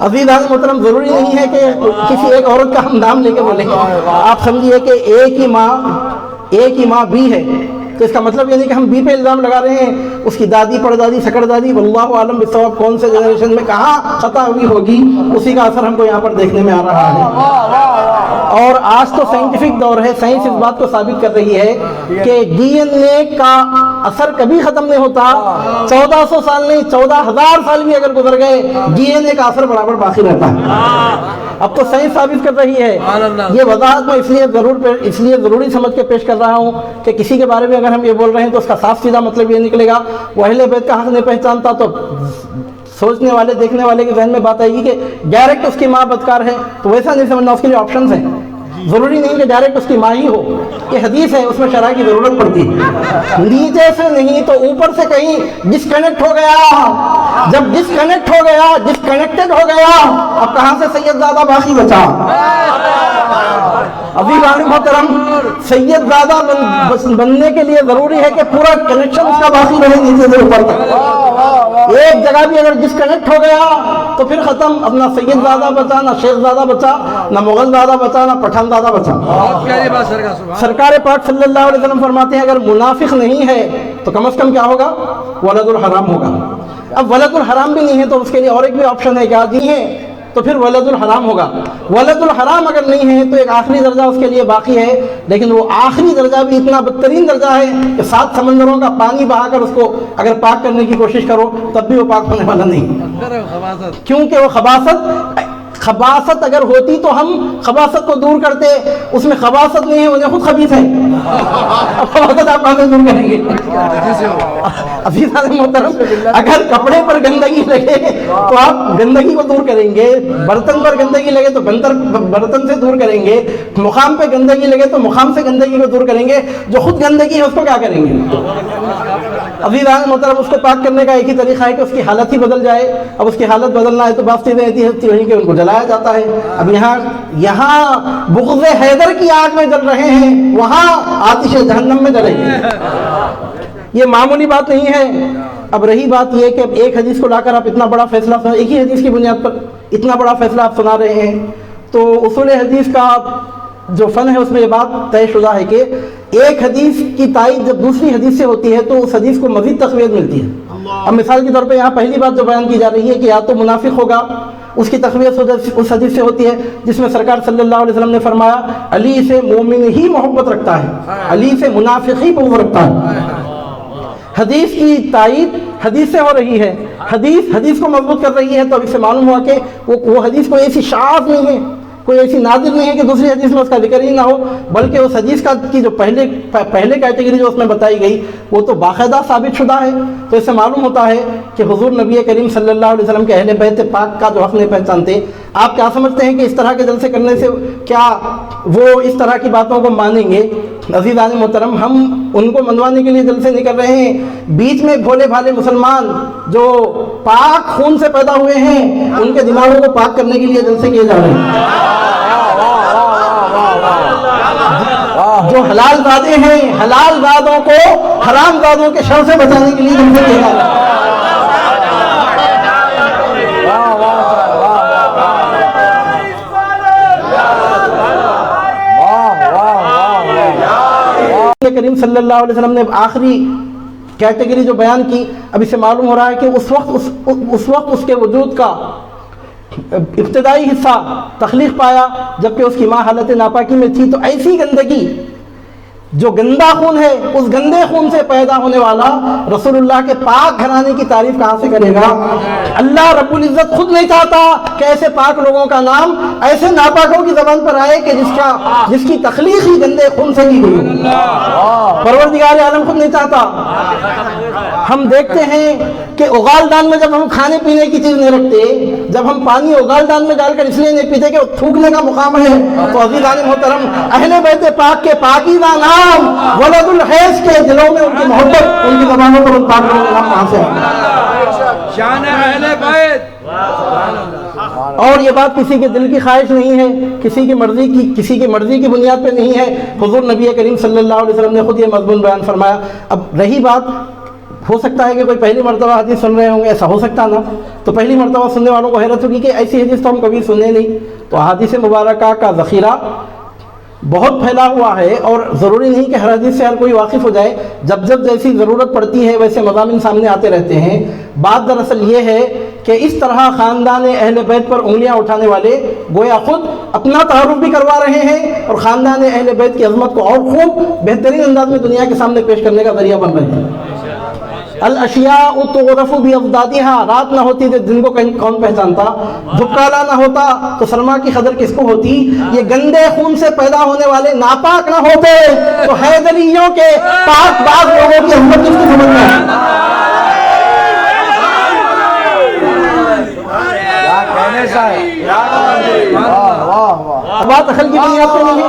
عزیزان محترم ضروری نہیں ہے کہ کسی ایک عورت کا ہم نام لے کے بولیں گے. آپ سمجھیے کہ ایک ہی ماں بی ہے تو اس کا مطلب یہ نہیں کہ ہم بی پہ الزام لگا رہے ہیں. اس کی دادی پڑدادی سکڑ دادی واللہ عالم بالصواب کون سے جنریشن میں کہاں خطا ہوئی ہوگی اسی کا اثر ہم کو یہاں پر دیکھنے میں آ رہا ہے. اور آج تو سائنٹیفک دور ہے, سائنس اس بات کو ثابت کر رہی ہے کہ ڈی این اے کا اثر کبھی ختم نہیں ہوتا. 1400 سال نہیں 14,000 سال بھی اگر گزر گئے ڈی این اے کا اثر برابر باقی رہتا ہے. اب تو سائنس ثابت کر رہی ہے. یہ وضاحت میں اس لیے ضروری سمجھ کے پیش کر رہا ہوں کہ کسی کے بارے میں اگر ہم یہ بول رہے ہیں تو اس کا صاف سیدھا مطلب یہ نکلے گا وہ اہل بیت کا حق نہیں پہچانتا, تو سوچنے والے دیکھنے والے کے ذہن میں بات آئے گی کہ ڈائریکٹ اس کی ماں بدکار ہے. تو ویسا نہیں سمجھنا, اس کے لیے آپشنز ہیں. ضروری نہیں کہ ڈائریکٹ اس کی ماں ہی ہو. یہ حدیث ہے, اس میں شرح کی ضرورت پڑتی ہے. نیچے سے نہیں تو اوپر سے کہیں ڈسکنیکٹ ہو گیا. جب ڈسکنیکٹ ہو گیا, ڈسکنیکٹڈ ہو گیا, اب کہاں سے سید زادہ باقی بچا؟ عزیزان محترم, سید زادہ بننے کے لیے ضروری ہے کہ پورا کنیکشن اس کا باقی رہے نیچے سے اوپر تک. ایک جگہ بھی اگر ڈسکنیکٹ ہو گیا تو پھر ختم. اب نہ سید زادہ بچا, نہ شیخ زادہ بچا, نہ مغل زادہ بچا, نہ پٹھان زادہ بچا. سرکار پاک صلی اللہ علیہ وسلم فرماتے ہیں اگر منافق نہیں ہے تو کم از کم کیا ہوگا؟ ولد الحرام ہوگا. اب ولد الحرام بھی نہیں ہے تو اس کے لیے اور ایک بھی آپشن ہے, کیا نہیں ہے تو پھر ولد الحرام ہوگا. ولد الحرام اگر نہیں ہے تو ایک آخری درجہ اس کے لیے باقی ہے, لیکن وہ آخری درجہ بھی اتنا بدترین درجہ ہے کہ 7 سمندروں کا پانی بہا کر اس کو اگر پاک کرنے کی کوشش کرو تب بھی وہ پاک ہونے والا نہیں. کیونکہ وہ خباثت اگر ہوتی تو ہم خباثت کو دور کرتے. اس میں خباثت نہیں ہے, وہ خود خبیث ہے. خباثت آپ کہاں سے دور کریں گے؟ عزیزان محترم, اگر کپڑے پر گندگی لگے تو آپ گندگی کو دور کریں گے, برتن پر گندگی لگے تو برتن سے دور کریں گے, مقام پہ گندگی لگے تو مقام سے گندگی کو دور کریں گے. جو خود گندگی ہے اس کو کیا کریں گے؟ عزیزان محترم, اس کو پاک کرنے کا ایک ہی طریقہ ہے کہ اس کی حالت ہی بدل جائے. اب اس کی حالت بدلنا ہے تو بات چیزیں ایسی ہیں کہ ان کو جلایا جاتا ہے. اب یہاں بغض حیدر کی آگ میں جل رہے ہیں, وہاں آتش جہنم میں جلیں گے. یہ معمولی بات نہیں ہے. اب رہی بات یہ کہ اب ایک حدیث کو لا کر آپ اتنا بڑا فیصلہ ایک ہی حدیث کی بنیاد پر اتنا بڑا فیصلہ آپ سنا رہے ہیں, تو اصول حدیث کا جو فن ہے اس میں یہ بات طے شدہ ہے کہ ایک حدیث کی تائید جب دوسری حدیث سے ہوتی ہے تو اس حدیث کو مزید تقویت ملتی ہے. اب مثال کے طور پہ یہاں پہلی بات جو بیان کی جا رہی ہے کہ یا تو منافق ہوگا, اس کی تقویت اس حدیث سے ہوتی ہے جس میں سرکار صلی اللہ علیہ وسلم نے فرمایا علی سے مومن ہی محبت رکھتا ہے, علی سے منافق ہی بغض رکھتا ہے. حدیث کی تائید حدیث سے ہو رہی ہے, حدیث کو مضبوط کر رہی ہے. تو اب اس سے معلوم ہوا کہ وہ حدیث کوئی ایسی شاذ نہیں ہے, کوئی ایسی نادر نہیں ہے کہ دوسری حدیث میں اس کا ذکر ہی نہ ہو, بلکہ اس حدیث کی جو پہلے کیٹیگری جو اس میں بتائی گئی وہ تو باقاعدہ ثابت شدہ ہے. تو اس سے معلوم ہوتا ہے کہ حضور نبی کریم صلی اللہ علیہ وسلم کے اہل بیت پاک کا جو حق نہیں پہچانتے. آپ کیا سمجھتے ہیں کہ اس طرح کے جلسے کرنے سے کیا وہ اس طرح کی باتوں کو مانیں گے؟ عزیزان محترم, ہم ان کو منوانے کے لیے جلسے نہیں کر رہے ہیں. بیچ میں بھولے بھالے مسلمان جو پاک خون سے پیدا ہوئے ہیں ان کے دماغوں کو پاک کرنے کے لیے جلسے کیے جا رہے ہیں. جو حلال زادے ہیں, حلال زادوں کو حرام زادوں کے شر سے بچانے کے لیے جلسے کیے جا رہے ہیں. کریم صلی اللہ علیہ وسلم نے آخری کیٹیگری جو بیان کی, اب اسے معلوم ہو رہا ہے کہ اس وقت اس کے وجود کا ابتدائی حصہ تخلیق پایا جبکہ اس کی ماں حالت ناپاکی میں تھی. تو ایسی گندگی جو گندا خون ہے, اس گندے خون سے پیدا ہونے والا رسول اللہ کے پاک گھرانے کی تعریف کہاں سے کرے گا؟ اللہ رب العزت خود نہیں چاہتا کہ ایسے پاک لوگوں کا نام ایسے ناپاکوں کی زبان پر آئے کہ جس کی تخلیق ہی گندے خون سے کی گئی. پروردگار عالم خود نہیں چاہتا. ہم دیکھتے ہیں کہ اغال دان میں جب ہم کھانے پینے کی چیز نہیں رکھتے, جب ہم پانی اغال دان میں ڈال کر اس لیے نہیں پیتے کہ وہ تھوکنے کا مقام ہے, تو عزیزان محترم اہل بیت پاک کے پاکیزہ نام ولد الحیض کے دلوں میں ان کی محبت, ان کی زبانوں پر ان پاک لوگوں کا نام کہاں سے ہے؟ شان اہل بیت. اور یہ بات کسی کے دل کی خواہش نہیں ہے, کسی کی مرضی کی بنیاد پہ نہیں ہے. حضور نبی کریم صلی اللہ علیہ وسلم نے خود یہ مضمون بیان فرمایا. اب رہی بات ہو سکتا ہے کہ کوئی پہلی مرتبہ حدیث سن رہے ہوں گے، ایسا ہو سکتا نا، تو پہلی مرتبہ سننے والوں کو حیرت ہوگی کہ ایسی حدیث تو ہم کبھی سنے نہیں۔ تو احادیث مبارکہ کا ذخیرہ بہت پھیلا ہوا ہے، اور ضروری نہیں کہ ہر حدیث سے ہر کوئی واقف ہو جائے، جب جب جیسی ضرورت پڑتی ہے ویسے مضامین سامنے آتے رہتے ہیں۔ بات دراصل یہ ہے کہ اس طرح خاندان اہل بیت پر انگلیاں اٹھانے والے گویا خود اپنا تعارف بھی کروا رہے ہیں، اور خاندان اہل بیت کی عظمت کو اور خوب بہترین انداز میں دنیا کے سامنے پیش کرنے کا ذریعہ بن رہے ہیں۔ الاشیاء تعرف باضدادها، رات نہ ہوتی تو دن کو کون پہچانتا، دھکالا نہ ہوتا تو سرما کی قدر کس کو ہوتی، یہ گندے خون سے پیدا ہونے والے ناپاک نہ ہوتے تو حیدریوں کے پاک باز لوگوں کی ہمت کس کو سمجھنا ہے۔ اب آپ عقل کی بنیاد پہ نہیں ہے۔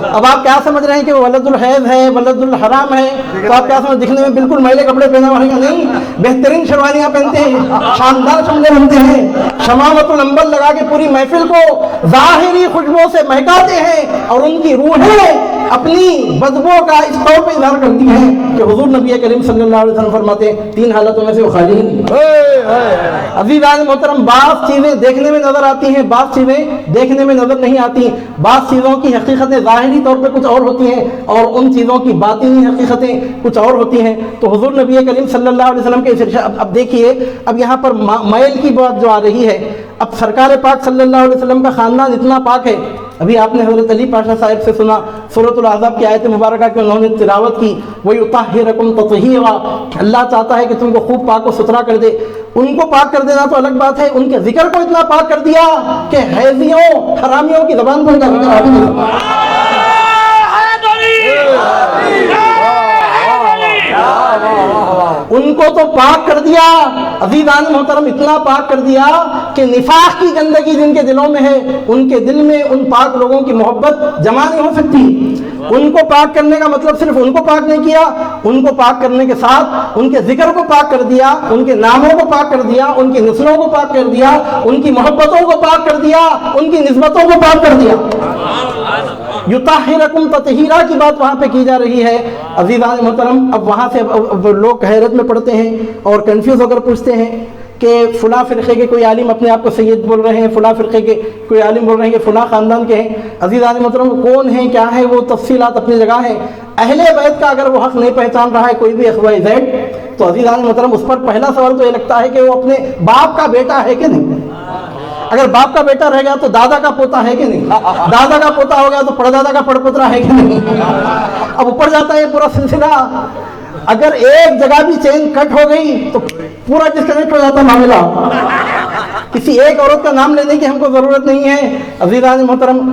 اب آپ کیا سمجھ رہے ہیں کہ وہ ولد الحیض ہے، ولد الحرام ہے، تو آپ کیا سمجھ، دکھنے میں بالکل میلے کپڑے پہنا ہوا ہے؟ نہیں، بہترین شروانیاں پہنتے ہیں، شاندار شملے بنتے ہیں، شمامت العنبر لگا کے پوری محفل کو ظاہری خوشبو سے مہکاتے ہیں، اور ان کی روحیں اپنی بدبو کا اس طور پہ اظہار کرتی ہیں کہ حضور نبی کریم صلی اللہ علیہ وسلم فرماتے ہیں 3 حالتوں میں سے وہ خالی ہی نہیں۔ عزیزان محترم، بعض چیزیں دیکھنے میں نظر آتی ہیں، بعض چیزیں دیکھنے میں نظر نہیں آتی، بعض چیزوں کی حقیقتیں ظاہری طور پہ کچھ اور ہوتی ہیں اور ان چیزوں کی باطنی حقیقتیں کچھ اور ہوتی ہیں۔ تو حضور نبی کریم صلی اللہ علیہ وسلم کے ارشاد، اب دیکھیے، اب یہاں پر میل کی بات جو آ رہی ہے، اب سرکار پاک صلی اللہ علیہ وسلم کا خاندان اتنا پاک ہے۔ ابھی آپ نے حضرت علی پاشا صاحب سے سنا سورۃ الاحزاب کی آیت مبارکہ کہ انہوں نے تلاوت کی، وَيُطَهِّرَكُمْ تَطْهِيرًا، اللہ چاہتا ہے کہ تم کو خوب پاک و ستھرا کر دے۔ ان کو پاک کر دینا تو الگ بات ہے، ان کے ذکر کو اتنا پاک کر دیا کہ حیضیوں حرامیوں کی زبان پر ان کا ذکر آ بھی نہیں سکتا۔ ان کو تو پاک کر دیا عزیزان محترم، اتنا پاک کر دیا کہ نفاق کی گندگی جن کے دلوں میں ہے، ان کے دل میں ان پاک لوگوں کی محبت جمع نہیں ہو سکتی۔ ان کو پاک کرنے کا مطلب صرف ان کو پاک نہیں کیا، ان کو پاک کرنے کے ساتھ ان کے ذکر کو پاک کر دیا، ان کے ناموں کو پاک کر دیا، ان کی نسلوں کو پاک کر دیا، ان کی محبتوں کو پاک کر دیا، ان کی نسبتوں کو پاک کر دیا۔ یطہرکم تطہیرا کی بات وہاں پہ کی جا رہی ہے عزیزان محترم۔ اب وہاں سے اب لوگ حیرت میں پڑتے ہیں اور کنفیوز ہو کر پوچھتے ہیں کہ فلاں فرقے کے کوئی عالم اپنے آپ کو سید بول رہے ہیں، فلاں فرقے کے کوئی عالم بول رہے ہیں کہ فلاں خاندان کے ہیں۔ عزیزان محترم، کون ہیں، کیا ہے، وہ تفصیلات اپنی جگہ ہیں۔ اہل بیت کا اگر وہ حق نہیں پہچان رہا ہے کوئی بھی اخوہ زید، تو عزیزان محترم اس پر پہلا سوال تو یہ لگتا ہے کہ وہ اپنے باپ کا بیٹا ہے کہ نہیں۔ اگر باپ کا بیٹا رہ گیا تو دادا کا پوتا ہے کہ نہیں، دادا کا پوتا ہو گیا تو پڑدادا کا پڑپوترا ہے کہ نہیں۔ اب اوپر جاتا ہے پورا سلسلہ، اگر ایک جگہ بھی چین کٹ ہو گئی تو پورا ڈسکنیکٹ ہو جاتا معاملہ۔ کسی ایک عورت کا نام لینے کی ہم کو ضرورت نہیں ہے عزیزان محترم۔